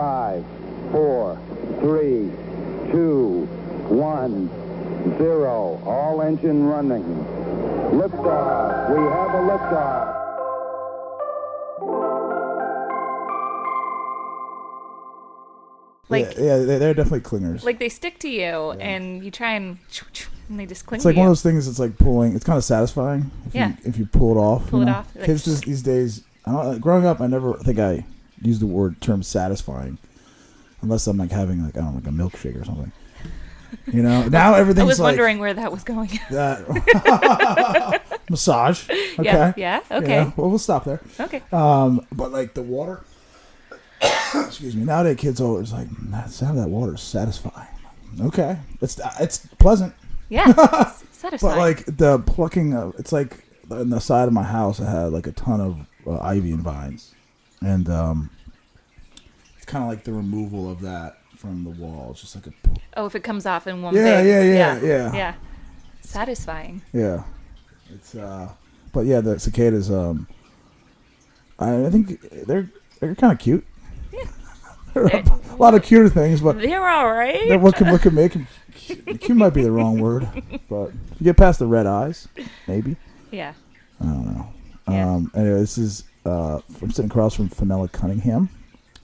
5, 4, 3, 2, 1, 0. All engine running. Liftoff. We have a liftoff. Like, yeah, they're definitely clingers. Like they stick to you, and you try and they just cling. It's like to one you. of those things. It's like pulling. It's kind of satisfying. If you pull it off. Pull it off. Like, kids just these days. Growing up, I never think I used the term satisfying, unless I'm like having like a milkshake or something. Now everything's. I was like, wondering where that was going. That massage. Okay. Yeah. Okay. Well, we'll stop there. Okay. But like the water. Excuse me. Nowadays, kids always like the sound of that water is satisfying. Okay, it's pleasant. Yeah, satisfying. But like the plucking of, it's like on the side of my house, I had like a ton of ivy and vines, and it's kind of like the removal of that from the wall. It's just like a. Oh, if it comes off in one. Yeah. Satisfying. Yeah, it's but yeah, the cicadas. I think they're kind of cute. A lot of cuter things, but they're all right. What could make them cute might be the wrong word, but if you get past the red eyes, maybe. Yeah. I don't know. Yeah. Anyway, this is I'm sitting across from Fenella Cunningham.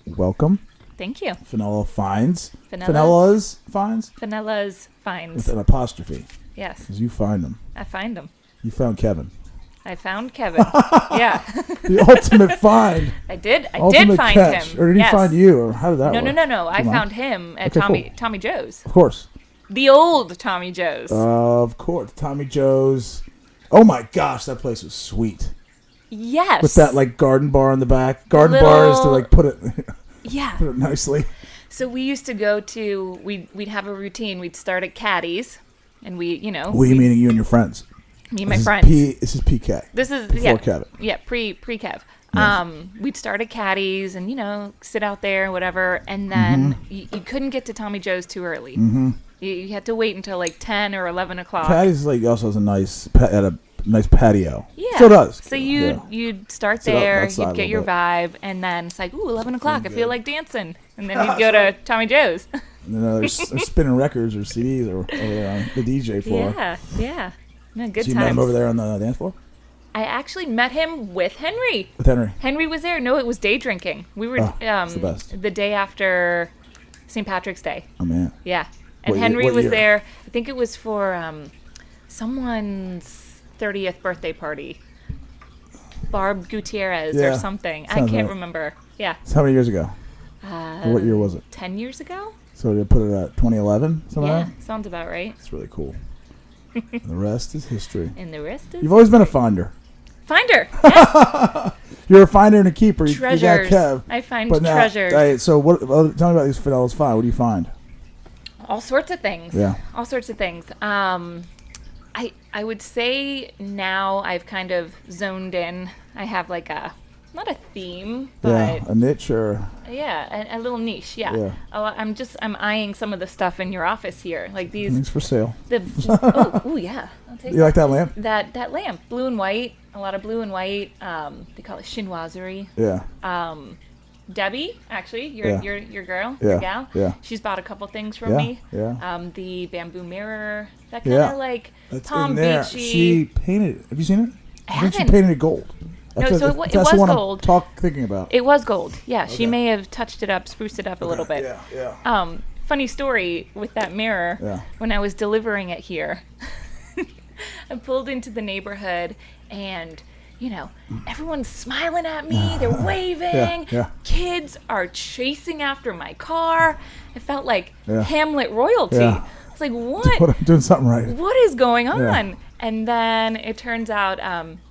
Welcome. Thank you. Fenella Finds. Fenella's Finds. Fenella's Finds. With an apostrophe. Yes. Because you find them. I find them. You found Kevin. I found Kevin. Yeah. The ultimate find. I did Ultimate find catch. him. Or did he find you? Or how did that work? No. I found him at Tommy Joe's. Of course. The old Tommy Joe's. Of course. Tommy Joe's. Oh my gosh, that place was sweet. Yes. With that like garden bar in the back. Garden bar is to like put it yeah. Put it nicely. So we used to go to we'd have a routine. We'd start at Caddy's and we meaning you and your friends. Me and my friends. This is PK. This is before Kev. Yeah, pre-Kev. Yes. We'd start at Caddy's and sit out there, whatever, and then you couldn't get to Tommy Joe's too early. Mm-hmm. You had to wait until like 10 or 11 o'clock. Caddy's also has a nice patio. Yeah, still does. So you'd start there, you'd get your vibe, and then it's like 11 o'clock. I feel like dancing, and then you'd go to Tommy Joe's. And then they're spinning records or CDs or the DJ floor. Yeah. No, good so you times. met him over there on the dance floor? I actually met him with Henry. Henry was there. No, it was day drinking. We were the best. The day after St. Patrick's Day. Oh, man. Yeah. And Henry was there. I think it was for someone's 30th birthday party. Barb Gutierrez or something. I can't remember. Yeah. So how many years ago? What year was it? 10 years ago? So they put it at 2011? Yeah, sounds about right. It's really cool. And the rest is history. You've always been a finder. Finder, yes. You're a finder and a keeper. Treasures. You got Kev. I find treasures. So tell me about these Fenella's Find. What do you find? All sorts of things. Yeah. All sorts of things. I would say now I've kind of zoned in. I have like not a theme, but a niche or a little niche. Yeah. I'm eyeing some of the stuff in your office here, like these. Things for sale. Yeah. I'll take you like that lamp? That lamp, blue and white. A lot of blue and white. They call it chinoiserie. Yeah. Debbie, actually, your girl, your gal. Yeah. She's bought a couple things from me. Yeah. The bamboo mirror, that kind of like that's Palm in there. Beachy. She painted it. Have you seen it? I think she painted it gold. No, so it was gold. Thinking about. It was gold. Yeah, okay. She may have touched it up, spruced it up a little bit. Yeah. Funny story with that mirror. Yeah. When I was delivering it here, I pulled into the neighborhood and. Everyone's smiling at me. They're waving. Yeah. Kids are chasing after my car. I felt like Hamlet royalty. Yeah. I was like, what? I'm doing something right. What is going on? Yeah. And then it turns out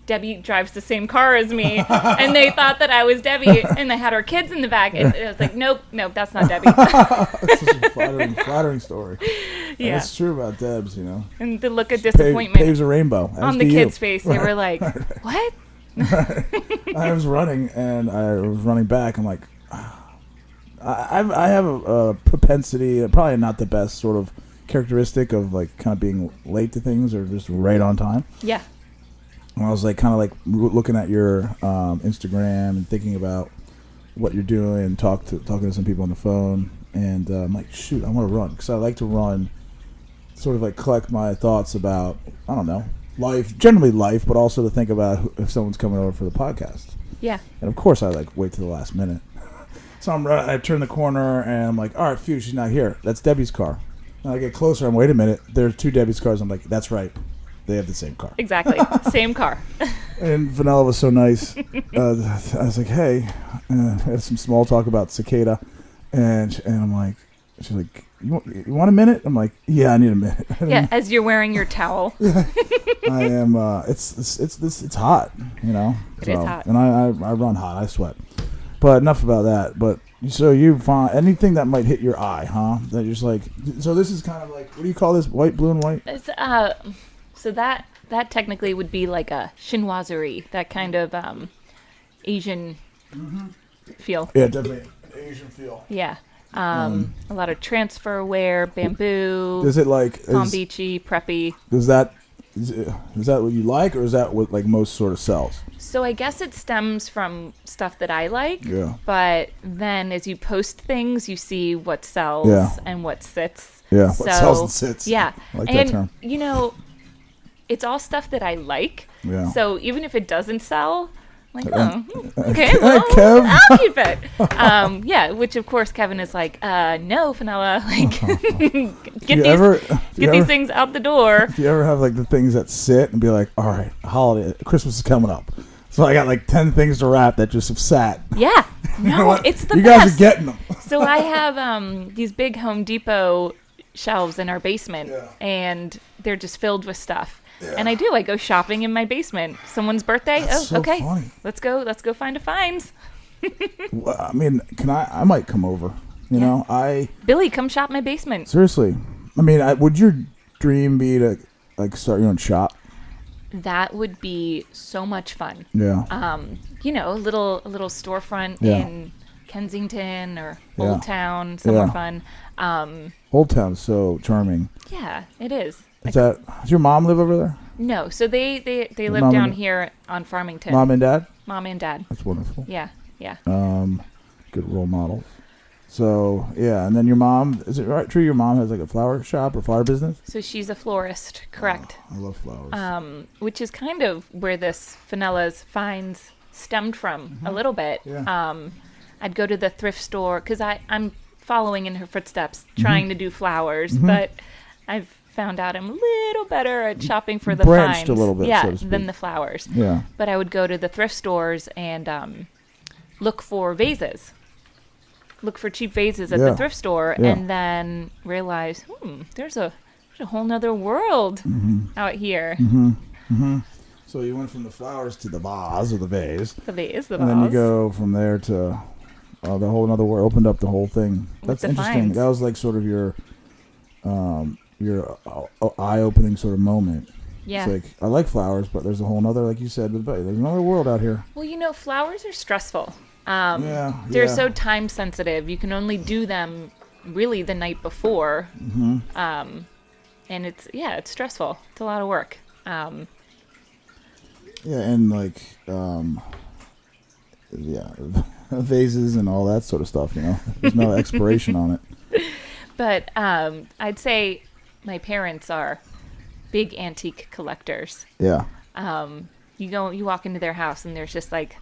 Debbie drives the same car as me. And they thought that I was Debbie. And they had her kids in the back. And I was like, nope, that's not Debbie. That's such a flattering story. Yeah. That's true about Debs, And the look of disappointment paves a rainbow on the kids' face. They were like, what? I was running and I was running back. I'm like, I have a propensity, probably not the best sort of characteristic of like kind of being late to things or just right on time. Yeah. And I was like kind of like looking at your Instagram and thinking about what you're doing, talking to some people on the phone, and I'm like, shoot, I want to run because I like to run, sort of like collect my thoughts about, I don't know, generally life, but also to think about if someone's coming over for the podcast. Yeah. And of course, I like wait to the last minute. So I turn the corner and I'm like, all right, phew, she's not here. That's Debbie's car. And I get closer. I'm wait a minute. There's 2 Debbie's cars. I'm like, that's right. They have the same car. Exactly. Same car. And Fenella was so nice. I was like, hey, I had some small talk about cicada, and I'm like, she's like, you want a minute? I'm like, yeah, I need a minute. Yeah, as you're wearing your towel. I am. It's hot, you know. It is hot. And I run hot. I sweat. But enough about that. But so you find anything that might hit your eye, huh? That you're just like. So this is kind of like, what do you call this? White, blue, and white. It's, so that technically would be like a chinoiserie, that kind of Asian feel. Yeah, definitely Asian feel. Yeah. A lot of transfer wear, bamboo. Is it like Palm Beachy, preppy? Is that what you like, or is that what like most sort of sells? So I guess it stems from stuff that I like. Yeah. But then as you post things, you see what sells and what sits. Yeah. What sells and sits. Yeah. I like that term. You know, it's all stuff that I like. Yeah. So even if it doesn't sell, I'm like, okay, Kev. well, I'll keep it. Yeah, which of course Kevin is like, no, Fenella, like, get these things out the door. Do you ever have like the things that sit and be like, all right, holiday, Christmas is coming up, so I got like 10 things to wrap that just have sat. Yeah, no, it's the best. You guys are getting them. So I have these big Home Depot shelves in our basement, and they're just filled with stuff. Yeah. And I go shopping in my basement. Someone's birthday. That's so okay. Funny. Let's go find a finds. Well, I mean, I might come over. You know, Billy, come shop my basement. Seriously. I mean, would your dream be to like start your own shop? That would be so much fun. Yeah. You know, a little storefront in Kensington or Old Town, somewhere fun. Old Town's so charming. Yeah, it is. Does your mom live over there? No, so they live down here on Farmington. Mom and dad? Mom and dad. That's wonderful. Yeah. Good role models. So, yeah, and then your mom, is it true your mom has like a flower shop or flower business? So she's a florist, correct. Oh, I love flowers. Which is kind of where this Fenella's finds stemmed from a little bit. Yeah. I'd go to the thrift store because I'm following in her footsteps, trying to do flowers, but I've found out I'm a little better at shopping for the branched finds. A little bit, so to speak. Than the flowers. Yeah. But I would go to the thrift stores and look for vases. Look for cheap vases at the thrift store, and then realize, there's a whole nother world out here. So you went from the flowers to the vase or the vase. The vase, the vase. And then you go from there to the whole other world. Opened up the whole thing. That's interesting. Finds. That was like sort of your eye-opening sort of moment. Yeah. It's like, I like flowers, but there's a whole other, like you said, there's another world out here. Well, you know, flowers are stressful. They're so time sensitive. You can only do them really the night before. And it's stressful. It's a lot of work. And like, vases and all that sort of stuff, you know. There's no expiration on it. But I'd say my parents are big antique collectors. Yeah. You walk into their house and there's just like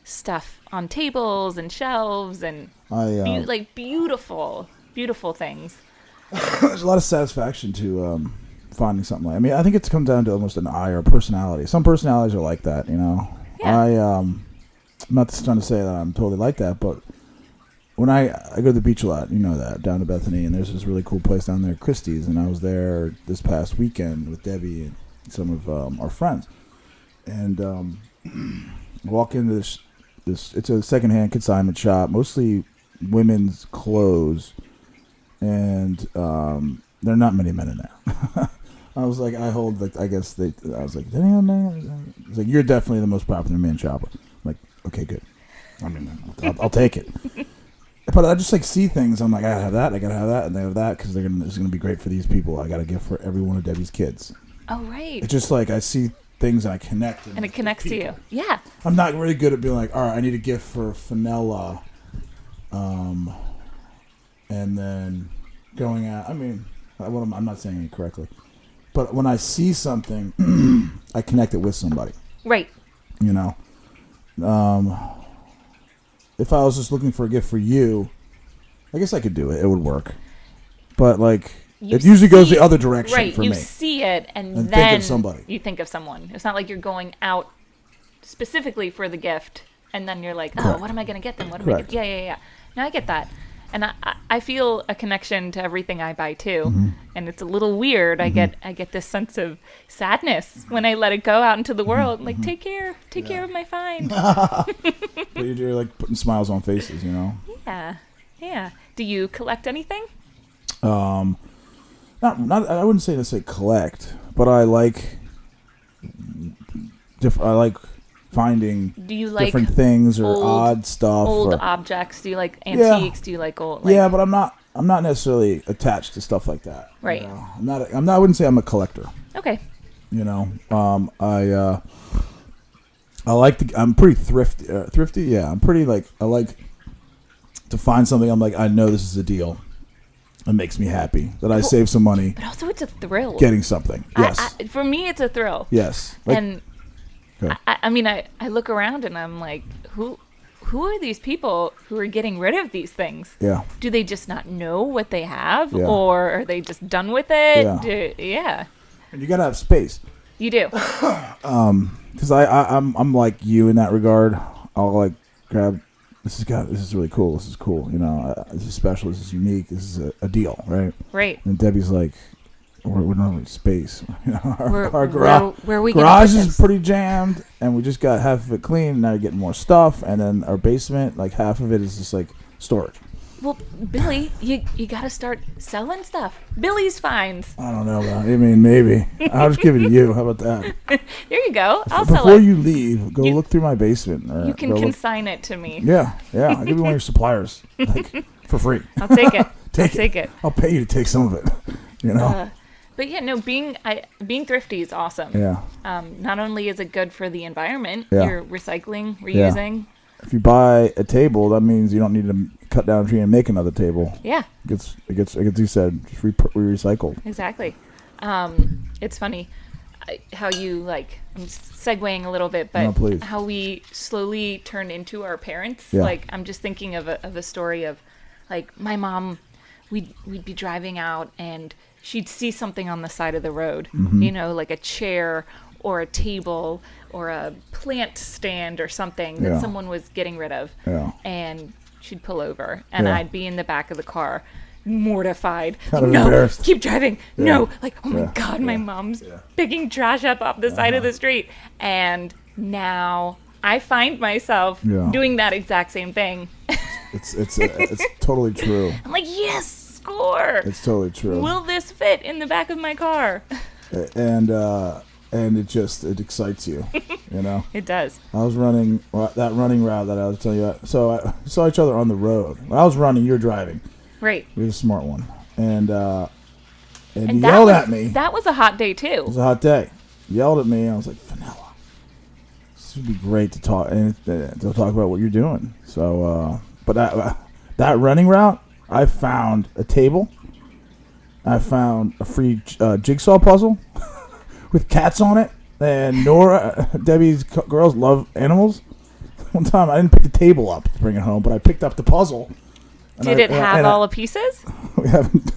stuff on tables and shelves and like beautiful things. There's a lot of satisfaction to finding something like. I mean, I think it's come down to almost an eye or personality. Some personalities are like that, you know. Yeah. I'm not trying to say that I'm totally like that, but when I go to the beach a lot, you know that, down to Bethany, and there's this really cool place down there, Christie's, and I was there this past weekend with Debbie and some of our friends, and walk into this. It's a secondhand consignment shop, mostly women's clothes, and there are not many men in there. I was like, I was like, damn, it's like, you're definitely the most popular man shopper. I'm like, okay, good. I mean, I'll take it. But I just like see things. I'm like, I gotta have that, and they have that because it's gonna be great for these people. I got a gift for every one of Debbie's kids. Oh, right. It's just like I see things and I connect. And it connects to you. Yeah. I'm not really good at being like, all right, I need a gift for Fenella And then going out. I mean, I'm not saying it correctly, but when I see something, I connect it with somebody. Right. You know, if I was just looking for a gift for you, I guess I could do it. It would work. But like, it usually goes the other direction for me. Right. You see it, and then think of somebody. You think of someone. It's not like you're going out specifically for the gift, and then you're like, oh, what am I going to get them? What am I gonna... Yeah. No, I get that. And I feel a connection to everything I buy too, and it's a little weird. I get this sense of sadness when I let it go out into the world. Like, take care of my find. But you're like putting smiles on faces, you know. Yeah. Do you collect anything? Not. I wouldn't say to collect, but I like. I like finding different things or odd stuff, old objects. Do you like antiques? Do you like old? Yeah, but I'm not necessarily attached to stuff like that. Right. You know? I wouldn't say I'm a collector. Okay. You know, I'm pretty thrifty. Thrifty. Yeah, I'm pretty I like to find something. I'm like, I know this is a deal. It makes me happy that I save some money. But also, it's a thrill. Getting something. Yes. For me, it's a thrill. Yes. And I mean, I look around and I'm like, who are these people who are getting rid of these things? Yeah. Do they just not know what they have, or are they just done with it? Yeah. And you gotta have space. You do. Because I'm like you in that regard. I'll like grab. This is really cool. This is cool. You know, this is special. This is unique. This is a deal, right? Right. And Debbie's like, we're not really space. You know, our where are we garage is pretty jammed, and we just got half of it clean. And now you're getting more stuff, and then our basement, like half of it is just like storage. Well, Billy, you got to start selling stuff. Billy's finds. I don't know about. I mean, maybe I'll just give it to you. How about that? There you go. I'll sell it. Before you leave, go look through my basement. You can consign it to me. Yeah. I'll give you one of your suppliers, like for free. I'll take it. Take it. I'll pay you to take some of it. You know. But yeah, no, being thrifty is awesome. Yeah. Not only is it good for the environment, you're recycling, reusing. If you buy a table, that means you don't need to cut down a tree and make another table. Yeah. It gets like you said, just recycled. Exactly. It's funny how you I'm segueing a little bit, but how we slowly turn into our parents. Yeah. Like, I'm just thinking of a story of, like, my mom, we'd be driving out and she'd see something on the side of the road, you know, like a chair or a table or a plant stand or something that someone was getting rid of. Yeah. And she'd pull over, and I'd be in the back of the car, mortified. No, keep driving. Yeah. No, like, oh my God, my mom's picking trash up off the side of the street. And now I find myself doing that exact same thing. It's totally true. I'm like, yes, score. It's totally true. Will this fit in the back of my car? And it excites you, you know? It does. I was running that running route that I was telling you about. So I saw each other on the road. When I was running, you were driving. Right. You're a smart one. And you yelled at me. That was a hot day, too. It was a hot day. You yelled at me, and I was like, Fenella, this would be great to talk about what you're doing. So, but that running route, I found a table. I found a free Jigsaw Puzzle with cats on it. And Nora, Debbie's girls love animals. One time, I didn't pick the table up to bring it home, but I picked up the puzzle. Did it have all the pieces? We haven't.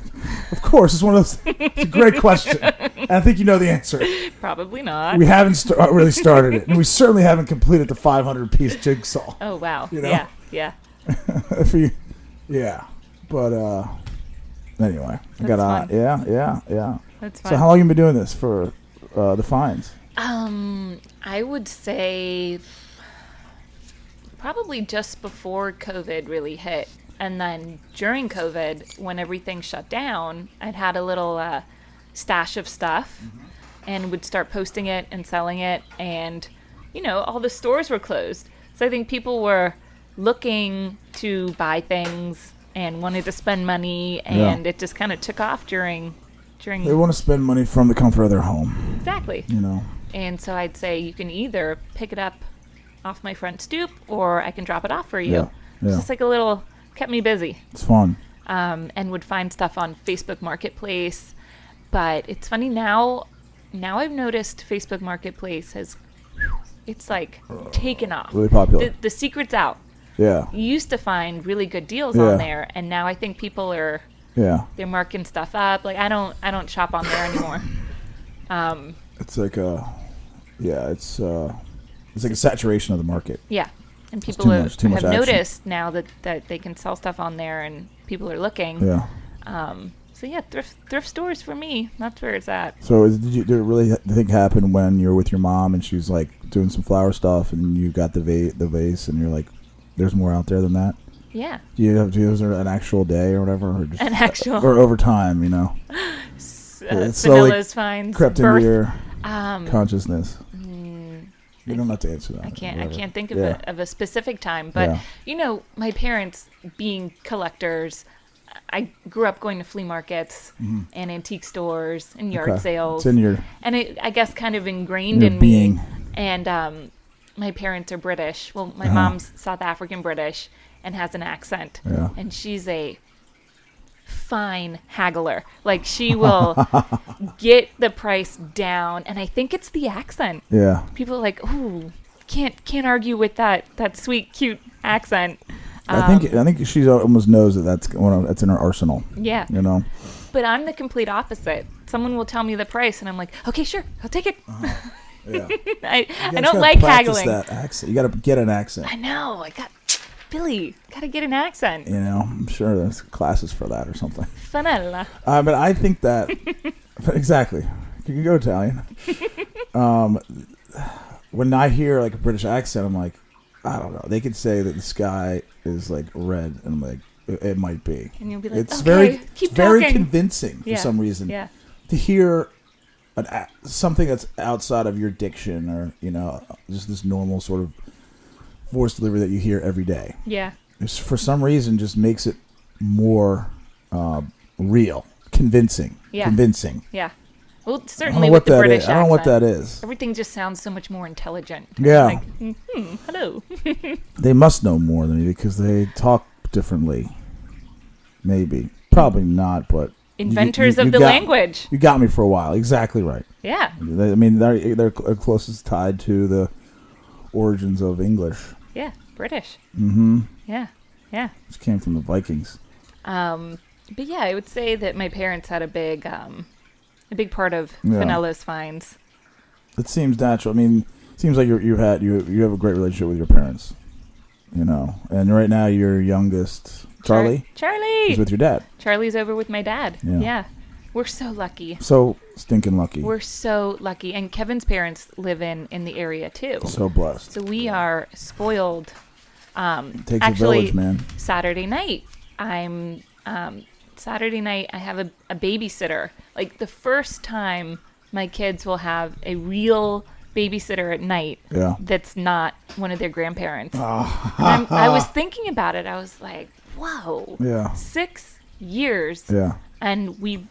Of course, it's one of those. It's a great question. And I think you know the answer. Probably not. We haven't really started it, and we certainly haven't completed the 500-piece jigsaw. Oh wow! You know? Yeah. Yeah, but anyway, I got on. Yeah. That's fun. So how long have you been doing this for the finds? I would say probably just before COVID really hit. And then during COVID, when everything shut down, I'd had a little stash of stuff and would start posting it and selling it. And, you know, all the stores were closed. So I think people were looking to buy things and wanted to spend money. And it just kind of took off during. They want to spend money from the comfort of their home. Exactly. You know. And so I'd say you can either pick it up off my front stoop or I can drop it off for you. Yeah. It's just like a little kept me busy. It's fun. And would find stuff on Facebook Marketplace. But it's funny now I've noticed Facebook Marketplace it's like taken off. Really popular. The secret's out. Yeah. You used to find really good deals on there, and now I think people are they're marking stuff up. Like I don't shop on there anymore. It's like it's like a saturation of the market. Yeah. And people have too much action. noticed now that they can sell stuff on there and people are looking. Yeah. So yeah, thrift stores for me. That's where it's at. So did it really think happen when you were with your mom and she was like doing some flower stuff and you got the vase and you're like, there's more out there than that? Yeah. Was there an actual day or whatever? Or just, an actual. Or over time, Fenella's like finds crept birth. into your consciousness. You don't have to answer that. I can't think of a specific time, but my parents being collectors, I grew up going to flea markets and antique stores and yard sales. It's in your and I guess kind of ingrained in being. me. And my parents are British. Well, my mom's South African British and has an accent. Yeah. And she's a fine haggler. Like she will get the price down, and I think it's the accent. Yeah. People are like, "Ooh, can't argue with that sweet, cute accent." I think she almost knows that's in her arsenal. Yeah. But I'm the complete opposite. Someone will tell me the price, and I'm like, "Okay, sure, I'll take it." Yeah. I don't like haggling. That accent. You got to get an accent. I know. Billy, got to get an accent. I'm sure there's classes for that or something. Fenella. But I think that exactly. You can go Italian. When I hear like a British accent, I'm like, I don't know. They could say that the sky is like red, and I'm like, it might be. And you'll be like, it's okay, keep very talking. convincing for some reason. Yeah. To hear something that's outside of your diction, or just this normal sort of voice delivery that you hear every day. Yeah. It's, for some reason, just makes it more real, convincing. Yeah. Convincing. Yeah. Well, certainly with the British accent. I don't know what that is. Everything just sounds so much more intelligent. Yeah. Like, hello. They must know more than me because they talk differently. Maybe. Probably not, but... Inventors of the language. You got me for a while. Exactly right. Yeah. I mean, they're closest tied to the origins of English. Yeah, British. Mm-hmm. Yeah, yeah. This came from the Vikings. But yeah, I would say that my parents had a big part of Fenella's finds. It seems natural. I mean, it seems like you have a great relationship with your parents, And right now, your youngest, Charlie, is with your dad. Charlie's over with my dad. Yeah. We're so lucky. So stinking lucky. We're so lucky. And Kevin's parents live in the area, too. So blessed. So we are spoiled. Takes a village, man. Saturday night, I have a babysitter. Like, the first time my kids will have a real babysitter at night that's not one of their grandparents. And I was thinking about it. I was like, whoa. Yeah. 6 years. Yeah. And we've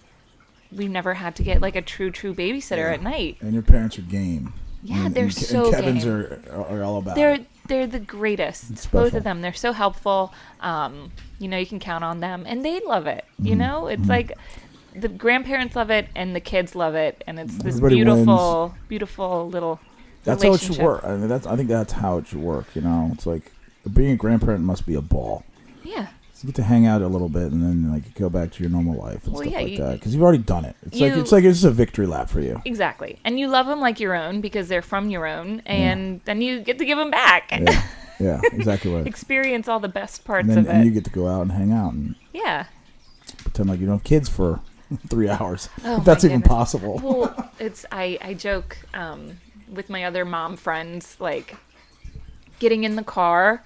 never had to get like a true babysitter at night. And your parents are game. Yeah, they're so and Kevin's game. are all about it. They're the greatest. It's both special. of them. They're so helpful. You can count on them, and they love it. It's like the grandparents love it, and the kids love it, and it's this beautiful little. That's how it should work. I mean, I think that's how it should work. It's like being a grandparent must be a ball. Yeah. So you get to hang out a little bit, and then like go back to your normal life and stuff like that because you've already done it. It's like it's a victory lap for you. Exactly, and you love them like your own because they're from your own, and then you get to give them back. Yeah, exactly right. Experience all the best parts of it, and you get to go out and hang out and pretend like you don't have kids for 3 hours. If that's even possible. Well, I joke with my other mom friends, like getting in the car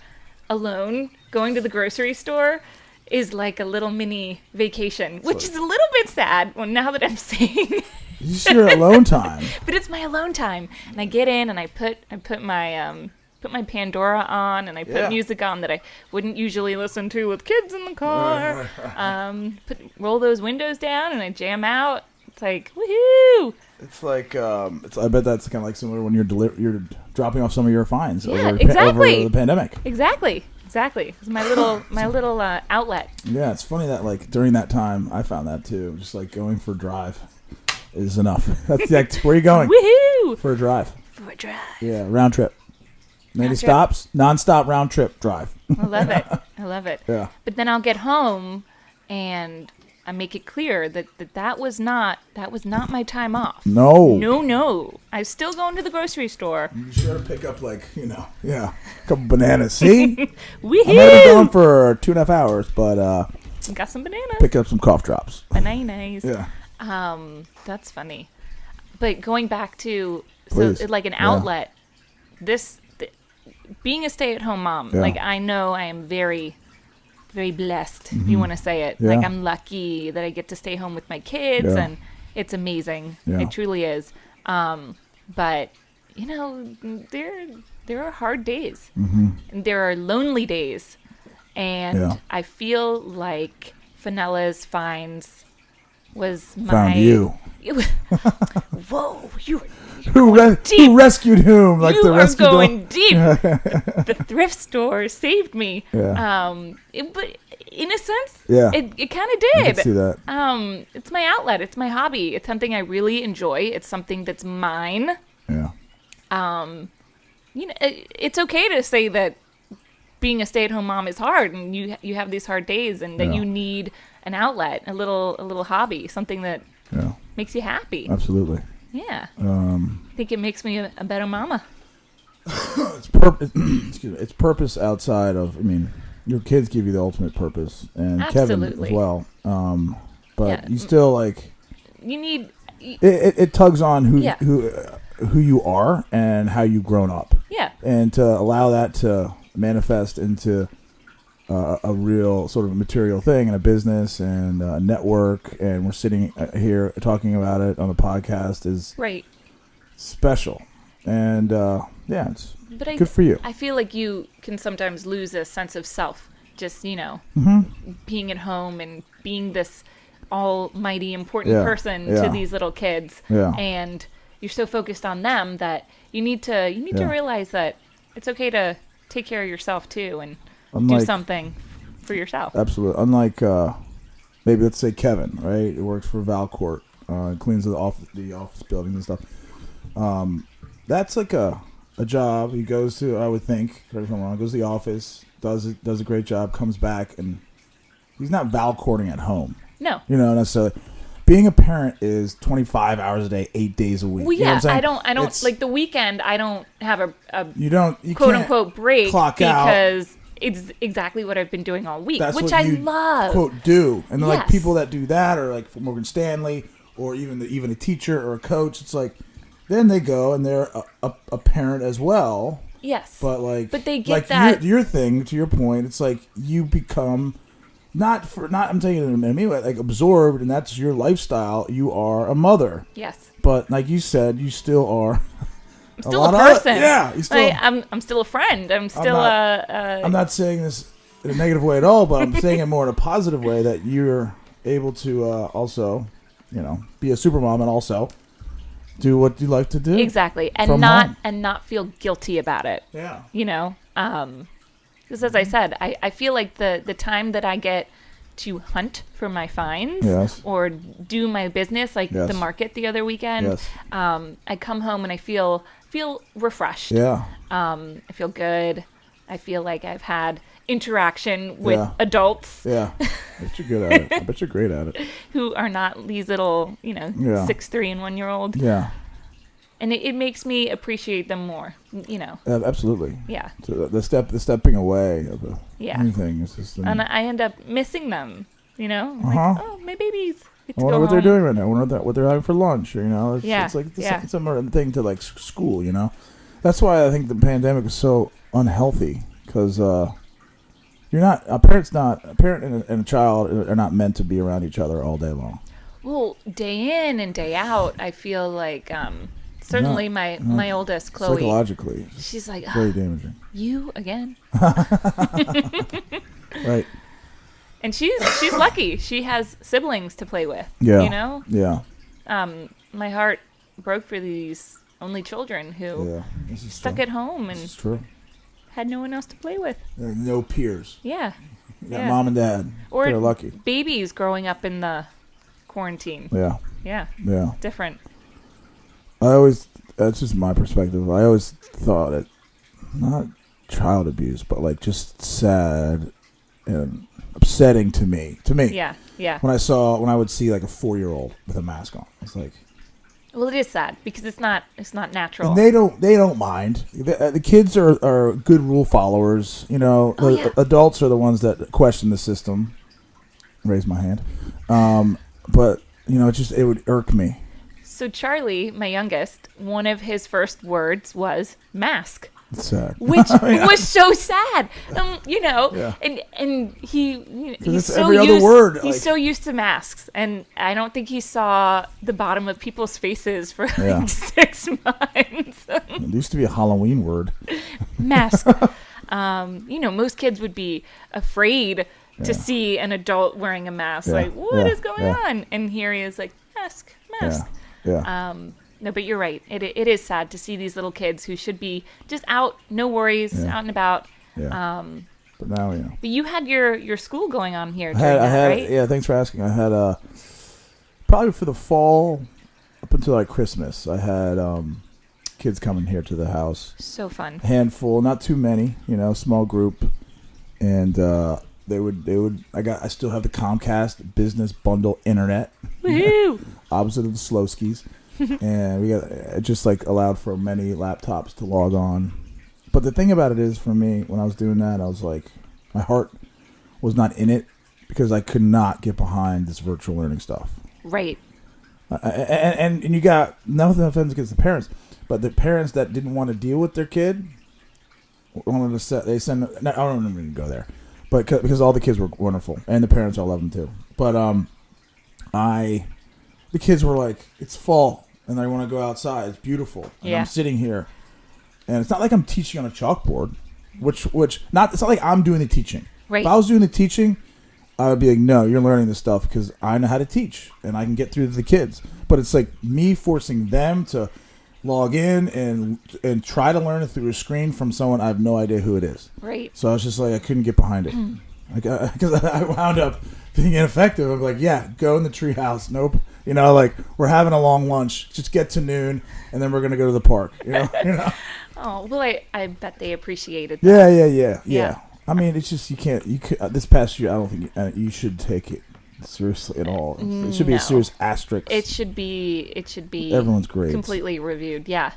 alone, going to the grocery store is like a little mini vacation, which is a little bit sad now that I'm saying. It's your alone time. But it's my alone time, and I get in and I put my Pandora on, and I put music on that I wouldn't usually listen to with kids in the car. Roll those windows down, and I jam out. It's like woohoo! It's like I bet that's kind of like similar when you're dropping off some of your finds over exactly. over the pandemic. Exactly. Exactly. It's my little outlet. Yeah, it's funny that like during that time, I found that too. Just like going for a drive is enough. That's where are you going? Woohoo! For a drive. For a drive. Yeah, round trip. Many Round trip. stops, non-stop round trip drive. I love it. I love it. Yeah. But then I'll get home and I make it clear that was not my time off. No. I'm still going to the grocery store. You sure to pick up like, a couple bananas. See? Woohoo! I might have been gone for 2.5 hours, but Got some bananas. pick up some cough drops. Bananas. Yeah. That's funny. But going back to Please. like an outlet, being a stay-at-home mom, Yeah. like I know I am very, very blessed, if you want to say it. Yeah. Like I'm lucky that I get to stay home with my kids, Yeah. and it's amazing. Yeah. It truly is. But there are hard days, and there are lonely days, and Yeah. I feel like Fenella's finds was my Found you. Whoa, Who rescued whom? Like you the are rescue going dog? deep. The thrift store saved me. Yeah. But in a sense, Yeah. it kind of I did. can see that. It's my outlet. It's my hobby. It's something I really enjoy. It's something that's mine. Yeah. It's okay to say that being a stay-at-home mom is hard, and you have these hard days, and that Yeah. you need an outlet, a little hobby, something that Yeah. makes you happy. Absolutely. Yeah. I think it makes me a better mama. It's purpose. Excuse me. It's purpose outside of. I mean, your kids give you the ultimate purpose, and Kevin Absolutely. as well. But Yeah. you still like. You need. It tugs on Yeah. who you are and how you've grown up, Yeah. and to allow that to manifest into a real sort of material thing and a business and a network, and we're sitting here talking about it on the podcast is Right. special, and it's But good for you. I feel like you can sometimes lose a sense of self, just, being at home and being this almighty important Yeah, person yeah. to these little kids. Yeah. And you're so focused on them that you need to Yeah. realize that it's okay to take care of yourself too, and do Unlike- something for yourself. Absolutely. Unlike maybe let's say Kevin, right? He works for Valcourt, cleans the office buildings and stuff. That's like a job he goes to. I would think, correct me if I'm wrong, goes to the office, does a great job, comes back, and he's not Valcourting at home. No. Necessarily. Being a parent is 25 hours a day, 8 days a week. Well, You know what yeah, I'm saying? I don't It's- like the weekend. I don't have a you quote can't unquote break clock out. because it's exactly what I've been doing all week, That's which what I you, love. quote, do. And like Yes. people that do that, or like Morgan Stanley, or even a teacher or a coach, it's like then they go and they're a parent as well. Yes. But they get like that. your thing, to your point, it's like you become not I'm saying it in a mean way, like absorbed, and that's your lifestyle. You are a mother. Yes. But like you said, you still are. I'm still a lot of person. yeah, you still. Like, I'm still a friend. I'm still I'm not saying this in a negative way at all, but I'm saying it more in a positive way, that you're able to also, be a supermom and also do what you like to do. exactly, and from not home. and not feel guilty about it. Yeah. Because as I said, I feel like the time that I get to hunt for my finds Yes. or do my business, like Yes. the market the other weekend, Yes. I come home and I feel refreshed. Yeah. I feel good. I feel like I've had interaction with Yeah. adults Yeah. I bet you're good at it. I bet you're great at it. who are not these little, Yeah. 6, 3, and 1 year old. Yeah. And it makes me appreciate them more, Absolutely. Yeah. So the stepping away of Yeah. anything is just. And I end up missing them, Uh-huh. like, oh, my babies. Get I to wonder go what they're home. doing right now. I wonder what they're having for lunch. Or, it's, Yeah, it's like yeah. a similar thing to like school. That's why I think the pandemic is so unhealthy, because you're not a parent and a child are not meant to be around each other all day long. Well, day in and day out, I feel like certainly my oldest, Chloe, Psychologically, it's she's like, very damaging. you again? Right. And she's lucky. She has siblings to play with. Yeah. Yeah. My heart broke for these only children who Yeah. This is stuck true. at home This and is true. had no one else to play with. No peers. Yeah. Yeah, mom and dad. Or they're lucky. Babies growing up in the quarantine. Yeah. Yeah. Yeah. Different. That's just my perspective. I always thought it, not child abuse, but like just sad and upsetting to me. Yeah. Yeah. When I would see like a 4-year-old with a mask on, it's like. Well, it is sad because it's not natural. And they don't mind. The kids are good rule followers. You know, adults are the ones that question the system. Raise my hand. But you know, it would irk me. So Charlie, my youngest, one of his first words was mask. It's sad. Which was so sad. You know, Yeah. and he's so every other used, word. He's so used to masks, and I don't think he saw the bottom of people's faces for like 6 months. It used to be a Halloween word. Mask. You know, most kids would be afraid to see an adult wearing a mask. Yeah. Like, what is going on? And here he is like, mask. Yeah. No, but you're right. It is sad to see these little kids who should be just out, no worries, out and about. Yeah. But now, you know. But you had your school going on here, right? Yeah, thanks for asking. I had probably for the fall up until like Christmas, I had kids coming here to the house. So fun. Handful, not too many, you know, small group. And they would I still have the Comcast business bundle internet. Woohoo! Opposite of the slow skis. And we got it just like allowed for many laptops to log on. But the thing about it is, for me, when I was doing that, I was like, my heart was not in it because I could not get behind this virtual learning stuff. Right. And you got nothing offense against the parents, but the parents that didn't want to deal with their kid wanted to I don't even go there, but because all the kids were wonderful and the parents, I love them too. But the kids were like, it's fall and I want to go outside. It's beautiful. And I'm sitting here, and it's not like I'm teaching on a chalkboard, it's not like I'm doing the teaching. Right. If I was doing the teaching, I would be like, no, you're learning this stuff because I know how to teach and I can get through to the kids. But it's like me forcing them to log in and try to learn it through a screen from someone I have no idea who it is. Right. So I was just like, I couldn't get behind it. Because I wound up being ineffective. I'm like, yeah, go in the treehouse. Nope. You know, like, we're having a long lunch. Just get to noon, and then we're going to go to the park. You know? Oh, well, I bet they appreciated that. Yeah. I mean, it's just, this past year, I don't think you should take it seriously at all. It should be a serious asterisk. It should be everyone's grades completely reviewed. Yeah.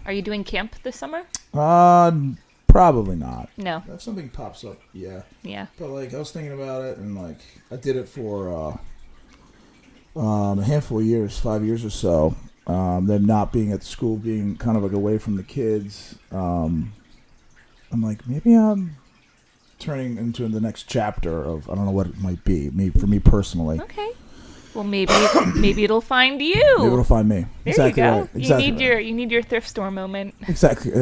Are you doing camp this summer? Probably not. No. If something pops up, yeah. But like, I was thinking about it, and like, I did it for a handful of years, 5 years or so. Them not being at school, being kind of like away from the kids. I'm like, maybe I'm turning into the next chapter of, I don't know what it might be, for me personally. Okay. Well, maybe it'll find you. Maybe it'll find me. There exactly you go. Right. Exactly You need your thrift store moment. Exactly.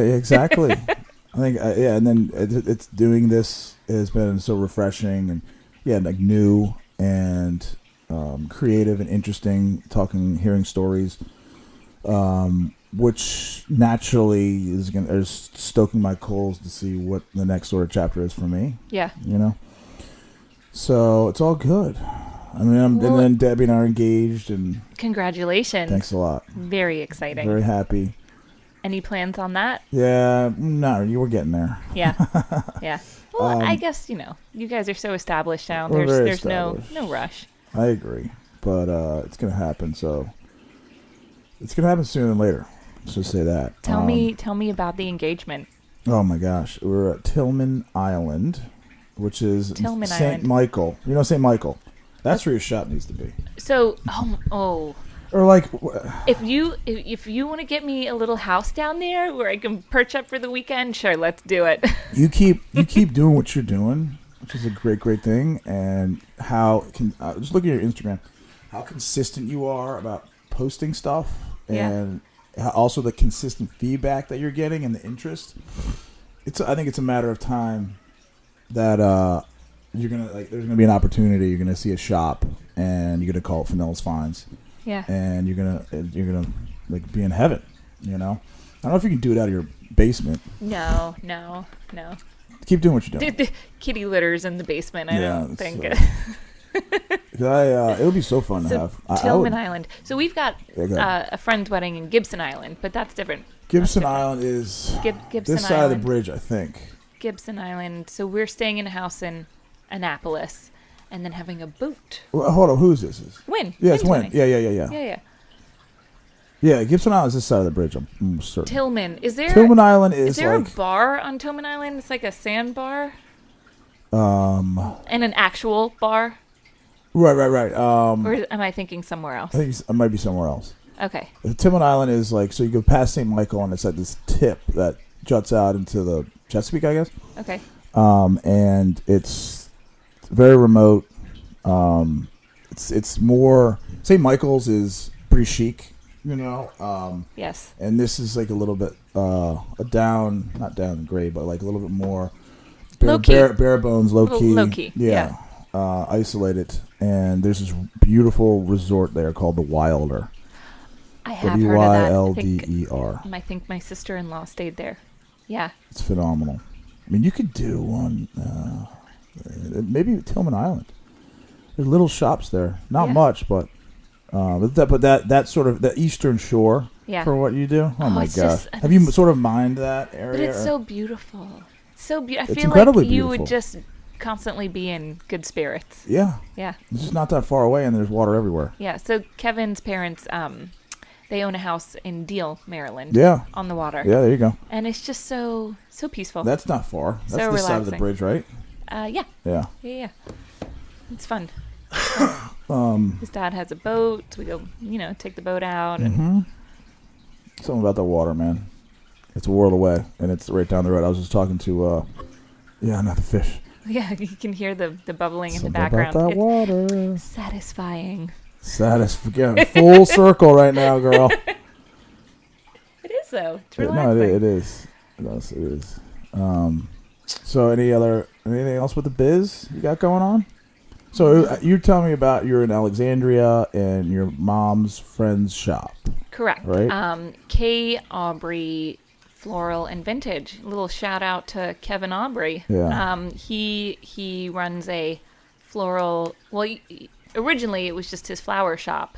I think and then it's doing this has been so refreshing and like new and creative and interesting. Hearing stories, which naturally is stoking my coals to see what the next sort of chapter is for me. Yeah. You know. So it's all good. I mean, and then Debbie and I are engaged, and congratulations. Thanks a lot. Very exciting. Very happy. Any plans on that? Yeah, no, you were getting there. Yeah. Well, I guess, you guys are so established now. There's no rush. I agree, but it's gonna happen. So it's gonna happen sooner than later. Let's just say that. Tell me about the engagement. Oh my gosh, we're at Tillman Island, which is St. Michael. You know St. Michael. That's where your shop needs to be. So, or like, if you want to get me a little house down there where I can perch up for the weekend, sure, let's do it. You keep doing what you're doing, which is a great thing. And how just look at your Instagram, how consistent you are about posting stuff, and also the consistent feedback that you're getting and the interest. I think it's a matter of time that you're gonna there's gonna be an opportunity. You're gonna see a shop, and you're gonna call it Fenella's Finds. Yeah. And you're gonna like be in heaven. You know, I don't know if you can do it out of your basement. No. Keep doing what you're doing. The kitty litters in the basement. I don't think. It would be so fun to have. Tillman Island. So we've got a friend's wedding in Gibson Island, but that's different. Gibson Island is Gibson this side of the bridge, I think. Gibson Island. So we're staying in a house in Annapolis, and then having a boat. Well, hold on, who's this? Wynn. Yeah, it's Wynn. Yeah. Yeah. Yeah, Gibson Island is this side of the bridge. I'm certain. Tillman. Tillman Island is there like a bar on Tillman Island? It's like a sandbar. And an actual bar. Right. Or am I thinking somewhere else? I think it might be somewhere else. Okay. The Tillman Island is like, so you go past St. Michael and it's like this tip that juts out into the Chesapeake, I guess. Okay. And it's very remote. It's more, St. Michael's is pretty chic, you know. Yes. And this is like a little bit not downgrade, but like a little bit more bare bones, low key. Yeah. Isolated. And there's this beautiful resort there called the Wilder. I have heard of that. Wilder. I think my sister-in-law stayed there. Yeah. It's phenomenal. I mean, you could do one, maybe Tillman Island. There's little shops there. Not much, but that sort of the Eastern Shore for what you do. Oh my God! Have you sort of mined that area? But it's so beautiful. So beautiful. I feel incredibly like you beautiful. would just constantly be in good spirits. Yeah. It's just not that far away, and there's water everywhere. Yeah. So Kevin's parents, they own a house in Deal, Maryland. Yeah. On the water. Yeah, there you go. And it's just so peaceful. That's not far. That's so the side of the bridge, right? Yeah. Yeah. It's fun. His dad has a boat. So we go, take the boat out. And Something about the water, man. It's a world away, and it's right down the road. I was just talking to, not the fish. Yeah, you can hear the bubbling in the Something background. About that water. Satisfying. Satisfying. Full circle right now, girl. It is, though. It's relaxing. No, it is. It is. So anything else with the biz you got going on? So you're telling me about you're in Alexandria and your mom's friend's shop. Correct. Right? K. Aubrey Floral and Vintage. A little shout out to Kevin Aubrey. Yeah. He runs a floral. Well, originally it was just his flower shop,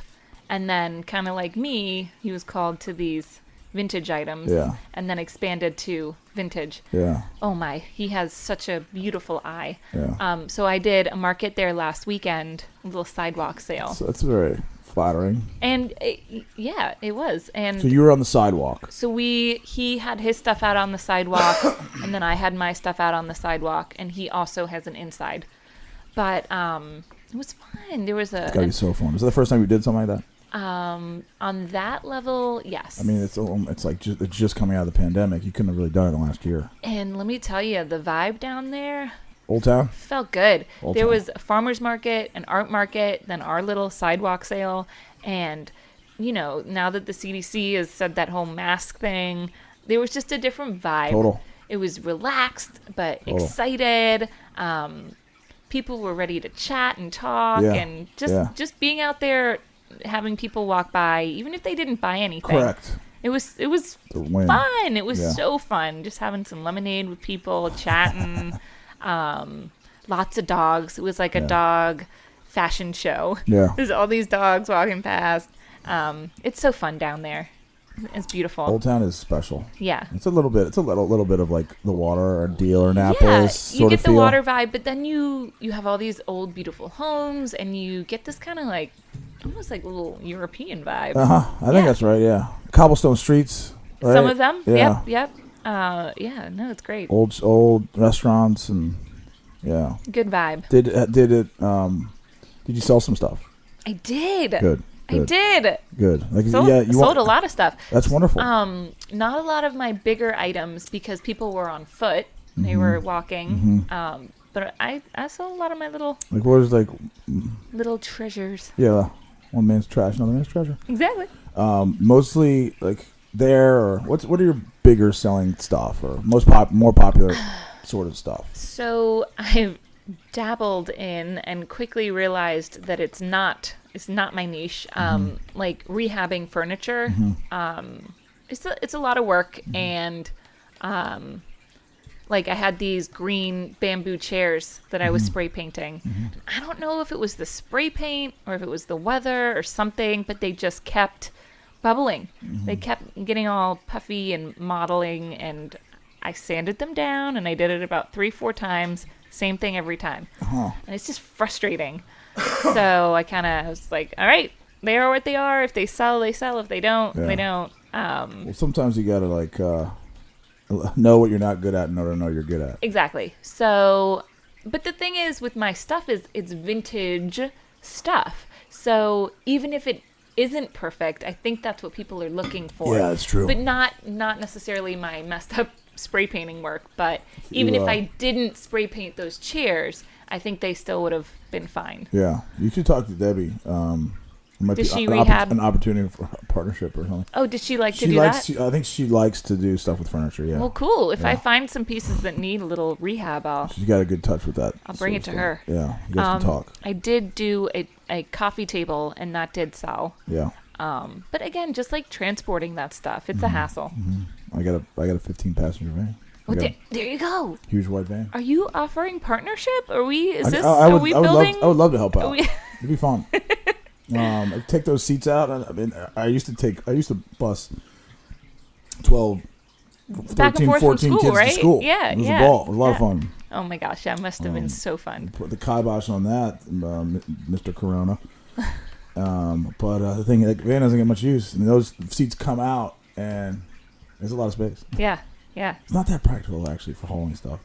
and then kind of like me, he was called to these vintage items. Yeah. And then expanded to vintage. Yeah. Oh my, he has such a beautiful eye. Yeah. So I did a market there last weekend, a little sidewalk sale. So that's very flattering. And it was. And so you were on the sidewalk. So he had his stuff out on the sidewalk, and then I had my stuff out on the sidewalk, and he also has an inside. But it was fun. There was It's gotta be so fun. Is that the first time you did something like that? On that level, yes. I mean, it's like it's just coming out of the pandemic. You couldn't have really done it in the last year. And let me tell you, the vibe down there. Old Town? Felt good. There Town. was a farmer's market, an art market, then our little sidewalk sale. And, now that the CDC has said that whole mask thing, there was just a different vibe. Total. It was relaxed, but excited. People were ready to chat and talk. Yeah. And just being out there, having people walk by, even if they didn't buy anything. Correct. It was fun. It was so fun. Just having some lemonade with people, chatting. Lots of dogs. It was like a dog fashion show. Yeah. There's all these dogs walking past. It's so fun down there. It's beautiful. Old Town is special. Yeah. It's a little bit of like the water or Deal or Annapolis. Yeah, you get the water vibe, but then you have all these old beautiful homes, and you get this kind of like almost like little European vibe. I think that's right. Yeah. Cobblestone streets. Right? Some of them. Yeah. Yep. No, it's great. Old restaurants and Good vibe. Did you sell some stuff? I did. Good. I did. Good. Like sold a lot of stuff. That's wonderful. Not a lot of my bigger items because people were on foot. They were walking. But I sold a lot of my little little treasures. Yeah. One man's trash, another man's treasure. Exactly. Mostly like there, or what are your bigger selling stuff or more popular sort of stuff? So I've dabbled in and quickly realized that it's not my niche. Like rehabbing furniture. It's a lot of work, and Like I had these green bamboo chairs that I was spray painting. I don't know if it was the spray paint or if it was the weather or something, but they just kept bubbling. They kept getting all puffy and modeling, and I sanded them down, and I did it about 3-4 times. Same thing every time. And it's just frustrating. So I kind of was like, all right, they are what they are. If they sell, they sell. If they don't, they don't. Well, sometimes you got to like know what you're not good at in order to know you're good at. Exactly. So, but the thing is with my stuff is it's vintage stuff. So even if it isn't perfect, I think that's what people are looking for. Yeah, that's true. But not necessarily my messed up spray painting work. But even if I didn't spray paint those chairs, I think they still would have been fine. Yeah, you should talk to Debbie. Did she rehab? An opportunity for a partnership or something. Oh, did she like to do that? I think she likes to do stuff with furniture. Yeah. Well, cool. If I find some pieces that need a little rehab, she's got a good touch with that. I'll bring it to her. Yeah, you guys can talk. I did do a coffee table, and that did sell. Yeah. But again, just like transporting that stuff, it's a hassle. I got a 15-passenger van. Well, there you go. Huge white van. Are you offering partnership? Are we? Is this? I are we building? I would love to help out. It'd be fun. I'd take those seats out. I mean, I used to bus 12, back 13, and forth 14 from school, kids right? to school. Yeah, it was a ball. It was a lot of fun. Oh my gosh, that must have been so fun. Put the kibosh on that, Mr. Corona. But the thing, like, van doesn't get much use. And those seats come out, and there's a lot of space. Yeah. It's not that practical actually for hauling stuff.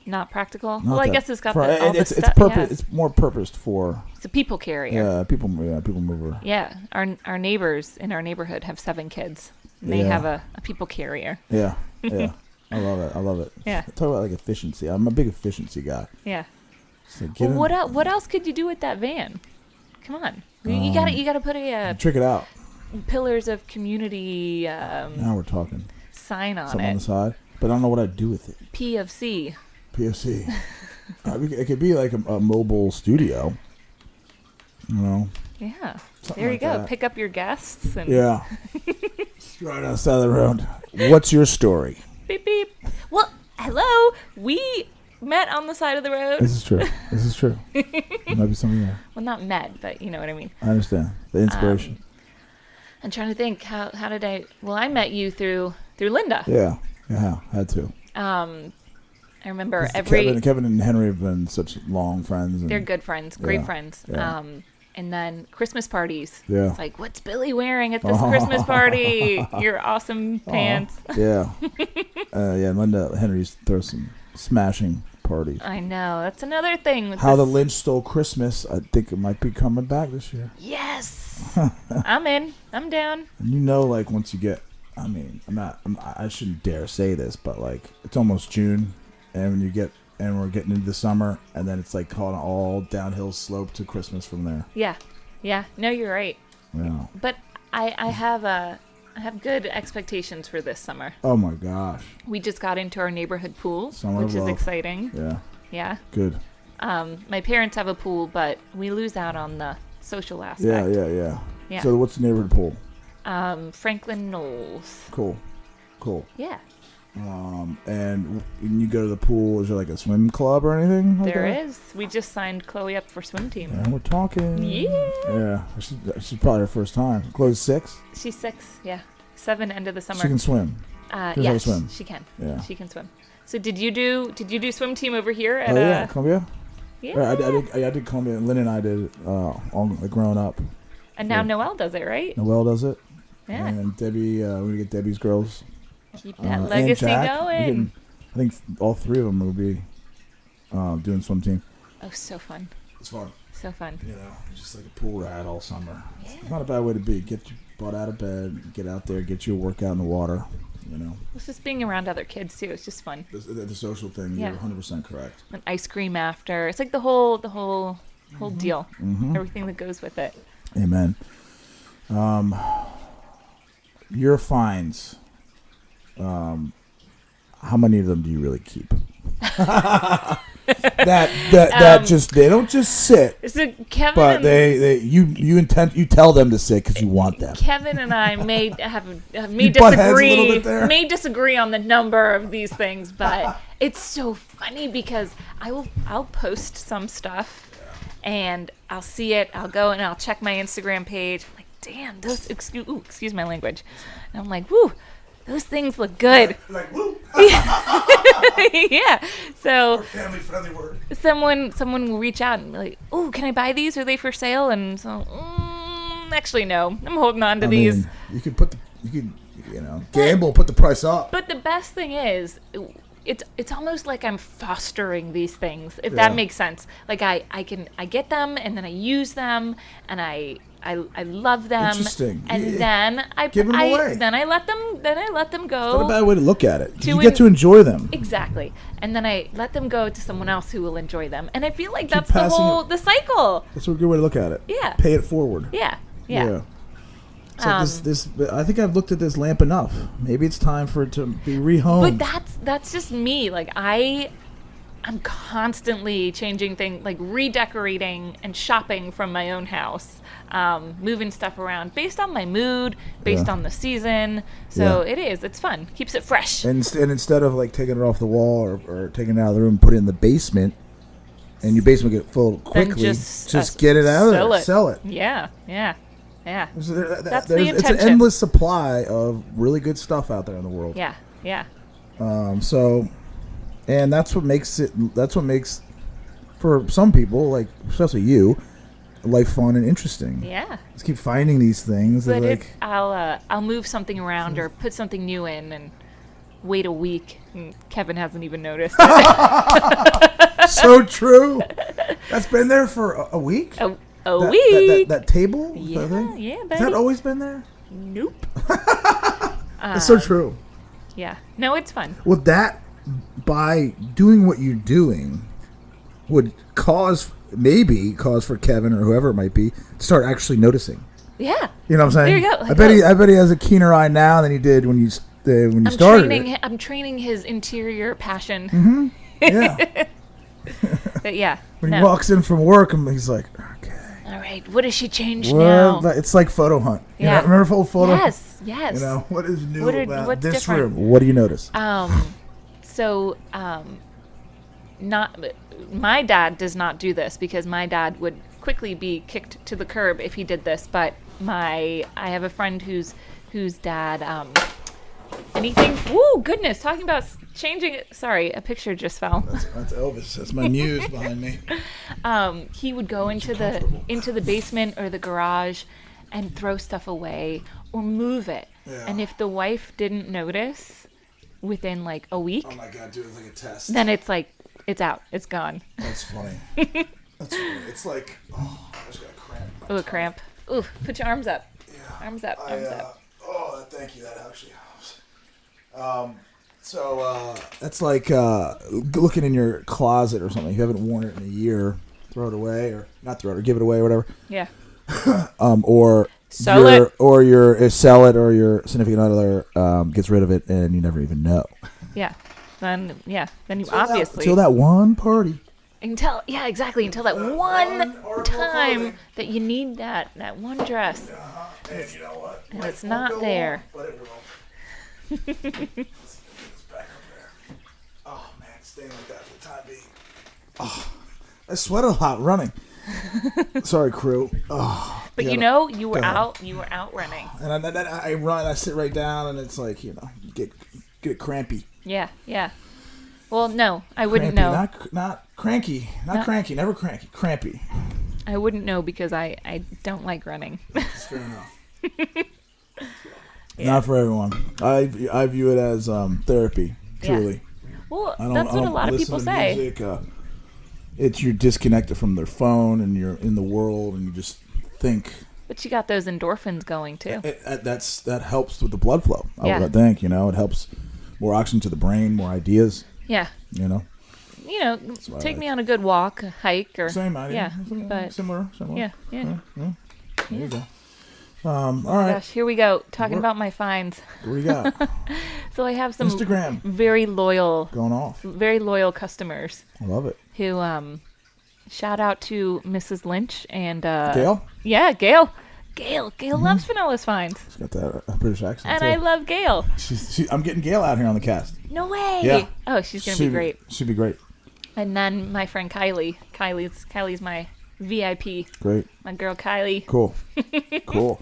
Not practical. Not I that, guess it's got it's stuff. It's more purposed for. It's a people carrier. Yeah, people mover. Yeah, our neighbors in our neighborhood have 7 kids. And they have a people carrier. Yeah. I love it. Yeah. Talk about like efficiency. I'm a big efficiency guy. Yeah. So what else could you do with that van? Come on, you gotta put a trick it out. Pillars of community. Now we're talking. Sign on something it. on the side, but I don't know what I'd do with it. PFC. It could be like a mobile studio. You know. Yeah. There you go. That. Pick up your guests. And yeah. Right outside the road. What's your story? Beep beep. Well, hello. We met on the side of the road. This is true. There might be something there. Well, not met, but you know what I mean. I understand the inspiration. I'm trying to think. How did I? Well, I met you through Linda. Yeah. Had to. I remember Kevin and Henry have been such long friends. They're good friends, great friends. Yeah. And then Christmas parties. Yeah. It's like, what's Billy wearing at this Christmas party? Your awesome pants. Yeah. Linda Henry used to throw some smashing parties. I know. That's another thing. How the Lynch Stole Christmas. I think it might be coming back this year. Yes. I'm in. I'm down. And like once you get, I shouldn't dare say this, but like it's almost June. And when you get, and we're getting into the summer, and then it's like called an all downhill slope to Christmas from there. Yeah. No, you're right. Yeah. But I have good expectations for this summer. Oh my gosh. We just got into our neighborhood pool, Summer which is exciting. Yeah. Yeah. Good. My parents have a pool, but we lose out on the social aspect. Yeah. So what's the neighborhood pool? Franklin Knowles. Cool. Yeah. And when you go to the pool, is there like a swim club or anything? Like there that? is. We just signed Chloe up for swim team. And we're talking. Yeah. She's probably her first time. Chloe's 6? She's 6, yeah. 7 end of the summer. She can swim. Yeah, swim. she can. Yeah. She can swim. So did you do swim team over here at Columbia? Yeah. I did Columbia. Lynn and I did all growing up. And now Noelle does it, right? Noelle does it. Yeah. And Debbie, we're going to get Debbie's girls. Keep that legacy going. I think all 3 of them will be doing swim team. Oh, so fun. It's fun. So fun. Just like a pool rat all summer. Yeah. It's not a bad way to be. Get your butt out of bed, get out there, get you a workout in the water. It's just being around other kids too. It's just fun. The social thing. Yeah. You're 100% correct. An ice cream after. It's like the whole deal. Mm-hmm. Everything that goes with it. Amen. Your finds. How many of them do you really keep? that just they don't just sit. So Kevin, but you tell them to sit because you want them. Kevin and I may disagree on the number of these things, but it's so funny because I'll post some stuff and I'll see it. I'll go and I'll check my Instagram page. I'm like, damn, those excuse my language. And I'm like, woo. Those things look good. Like, woo. Yeah. So family-friendly word. Someone will reach out and be like, "Oh, can I buy these? Are they for sale?" And so, actually, no. I'm holding on to these. You could gamble, put the price up. But the best thing is, it's almost like I'm fostering these things, if that makes sense. Like I get them and then I use them and I love them. Interesting. And then I give them away. Then I let them go. It's not a bad way to look at it. You get to enjoy them. Exactly. And then I let them go to someone else who will enjoy them. And I feel like that's the cycle. That's a good way to look at it. Yeah. Pay it forward. Yeah. So this I think I've looked at this lamp enough. Maybe it's time for it to be rehomed. But that's just me. Like I'm constantly changing things, like redecorating and shopping from my own house, moving stuff around based on my mood, based on the season. So it's fun. Keeps it fresh. And instead of like taking it off the wall or taking it out of the room, put it in the basement, and your basement get full quickly, just get it out of there. Sell it. Yeah. So that's the intention. It's an endless supply of really good stuff out there in the world. Yeah. And that's what makes for some people, like especially you, life fun and interesting. Yeah. Just keep finding these things. But I'll move something around or put something new in and wait a week, and Kevin hasn't even noticed. So true. That's been there for a week. A week. That table. Yeah, buddy. Has that always been there? Nope. It's so true. Yeah. No, it's fun. Well, that by doing what you're doing would maybe cause for Kevin or whoever it might be to start actually noticing. Yeah. You know what I'm saying? There you go. I bet he has a keener eye now than he did when you started. I'm training his interior passion. Mm-hmm. Yeah. But yeah. When he walks in from work, and he's like, okay. All right, what does she change now? It's like photo hunt. Yeah. You know, remember old photo? Yes. You know, what is new about what's this different? room? What do you notice? Not my dad does not do this because my dad would quickly be kicked to the curb if he did this. But I have a friend whose dad anything. Woo, goodness! Talking about changing it. Sorry, a picture just fell. That's Elvis. That's my muse behind me. He would go into the basement or the garage and throw stuff away or move it. Yeah. And if the wife didn't notice within like a week, oh my God, do it like a test. Then it's like it's out, it's gone. That's funny. That's funny. It's like, I just got a cramp. Oh, a cramp. Ooh, put your arms up. Yeah. Arms up. Oh, thank you. That actually helps. So that's like looking in your closet or something. If you haven't worn it in a year, throw it away or not throw it or give it away or whatever. Yeah. Or sell it, or your your significant other gets rid of it and you never even know. Yeah. Then you obviously until that one party. Until that one time that you need that one dress. And you know what? And it's not there. But it will. It's back up there. Oh man, it's staying like that for the time being. Oh, I sweat a lot running. Sorry, crew. Oh, but you were out running. And then I run. I sit right down, and it's like get crampy. Yeah. Well, no, I wouldn't know. Not cranky. Not cranky. Never cranky. Crampy. I wouldn't know because I don't like running. That's fair enough. Yeah. Not for everyone. I view it as therapy. Truly. Yeah. Well, that's what a lot of people say. Music, you're disconnected from their phone and you're in the world and you just think. But you got those endorphins going too. That helps with the blood flow. I would think. It helps more oxygen to the brain, more ideas. Yeah. Take me on a good walk, a hike, or same idea. Yeah, but similar. Yeah. There you go. All right. Gosh, here we go. Talking about my finds. What do you got? So I have some Instagram. very loyal customers. I love it. Who shout out to Mrs. Lynch and Gail? Yeah, Gail. Gail loves Fenella's finds. She's got that British accent. And too. I love Gail. I'm getting Gail out here on the cast. No way. Yeah. Oh, she's gonna be great. She'd be great. And then my friend Kylie. Kylie's my VIP. Great. My girl Kylie. Cool. Cool.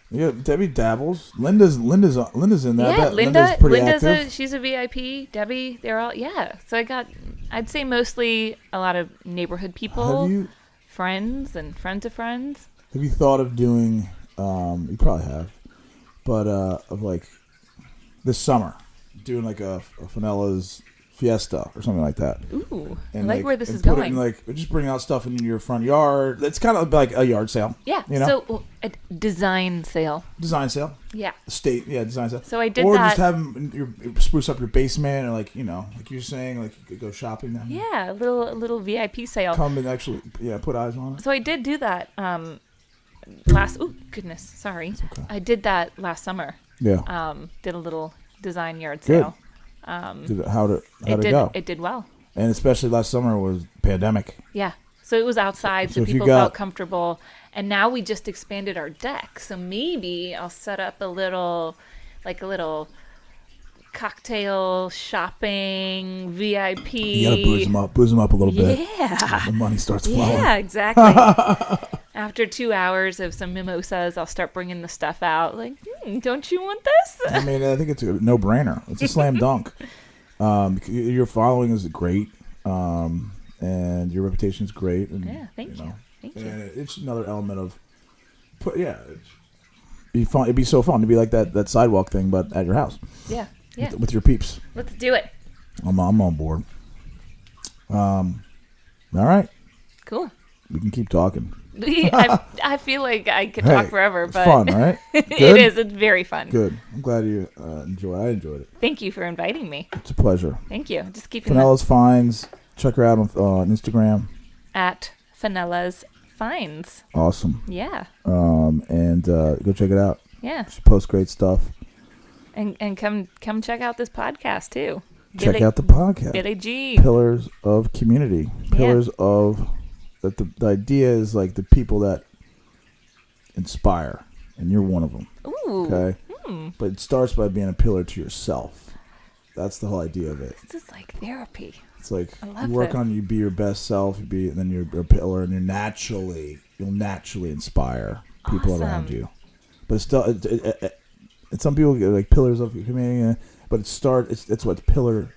Yeah, Debbie dabbles. Linda's in that. Yeah, Linda's pretty active. She's a VIP. Debbie, they're all So I'd say mostly a lot of neighborhood people, friends and friends of friends. Have you thought of doing? You probably have, but of like this summer, doing like a Fenella's Fiesta or something like that. Ooh, and I like where this is put going. It in, just bring out stuff in your front yard. It's kind of like a yard sale. Yeah. You know? So a design sale. Design sale. Yeah. Design sale. So I did or that. Or just have them spruce up your basement, or like like you're saying, like you could go shopping down there. Yeah, a little VIP sale. Come and actually, put eyes on it. So I did do that last. Oh goodness, sorry. It's okay. I did that last summer. Yeah. Did a little design yard sale. How'd it go? It did well. And especially last summer was pandemic. Yeah. So it was outside, so people felt comfortable. And now we just expanded our deck. So maybe I'll set up a little cocktail shopping VIP. You gotta booze them up a little bit. Yeah. The money starts flowing. Yeah, exactly. After 2 hours of some mimosas, I'll start bringing the stuff out. Like, don't you want this? I mean, I think it's a no-brainer. It's a slam dunk. Your following is great, and your reputation is great. And, yeah, thank you. Thank you. And it's another element of, it'd be fun. It'd be so fun to be like that sidewalk thing, but at your house. Yeah, yeah. With your peeps. Let's do it. I'm on board. All right. Cool. We can keep talking. I feel like I could talk forever, but it's fun, right? It is. It's very fun. Good. I'm glad you enjoyed. I enjoyed it. Thank you for inviting me. It's a pleasure. Thank you. Just keeping Fenella's Finds. Check her out on Instagram. At Fenella's Finds. Awesome. Yeah. And go check it out. Yeah. She posts great stuff. And come check out this podcast too. Check out the podcast. Billy G. Pillars of Community. Pillars of that. The idea is like the people that inspire, and you're one of them. Ooh. Okay. But it starts by being a pillar to yourself. That's the whole idea of it. This is like therapy. It's like you work on you be your best self, and then you're a pillar, and you'll naturally inspire people around you. But it's still, some people get like pillars of your community, but it's what pillar.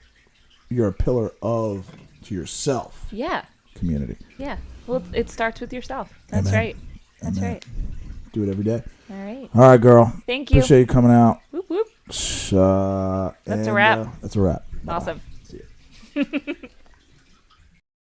You're a pillar of to yourself. Yeah. Community. Yeah. Well, it starts with yourself. That's Amen. right. That's Amen. right. Do it every day. All right. All right, girl. Thank you. Appreciate you coming out. Whoop whoop. That's a wrap. Awesome. See ya.